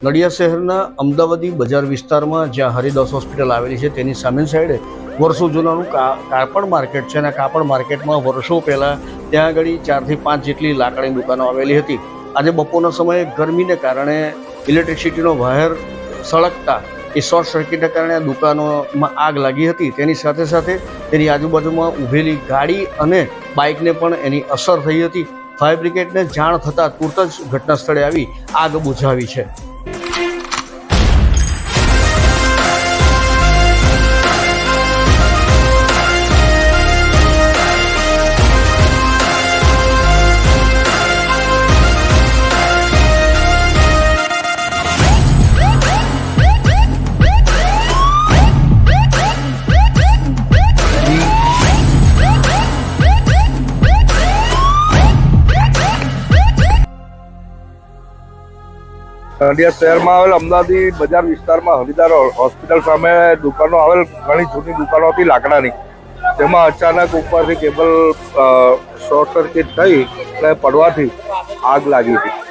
નડિયાદ શહેરના અમદાવાદી બજાર વિસ્તારમાં જ્યાં હરિદાસ હોસ્પિટલ આવેલી છે તેની સામેની સાઈડે વર્ષો જૂનાનું કાપડ માર્કેટ છે અને કાપડ માર્કેટમાં વર્ષો પહેલાં ત્યાં આગળ 4 થી 5 જેટલી લાકડાની દુકાનો આવેલી હતી. આજે બપોરના સમયે ગરમીને કારણે ઇલેક્ટ્રિસિટીનો વાયર સળગતા એ શોર્ટ સર્કિટને કારણે આ દુકાનોમાં આગ લાગી હતી. તેની સાથે સાથે તેની આજુબાજુમાં ઊભેલી ગાડી અને બાઇકને પણ એની અસર થઈ હતી. ફાયર બ્રિગેડને જાણ થતાં તુરત જ ઘટના સ્થળે આવી આગ બુઝાવી છે. નડિયાદ શહેરમાં આવેલ અમદાવાદી બજાર વિસ્તારમાં હરિદાસ હોસ્પિટલ સામે દુકાનો આવેલ ઘણી જૂની દુકાનો હતી લાકડાની. તેમાં અચાનક ઉપરથી કેબલ શોર્ટ સર્કિટ થઈ અને પડવાથી આગ લાગી હતી.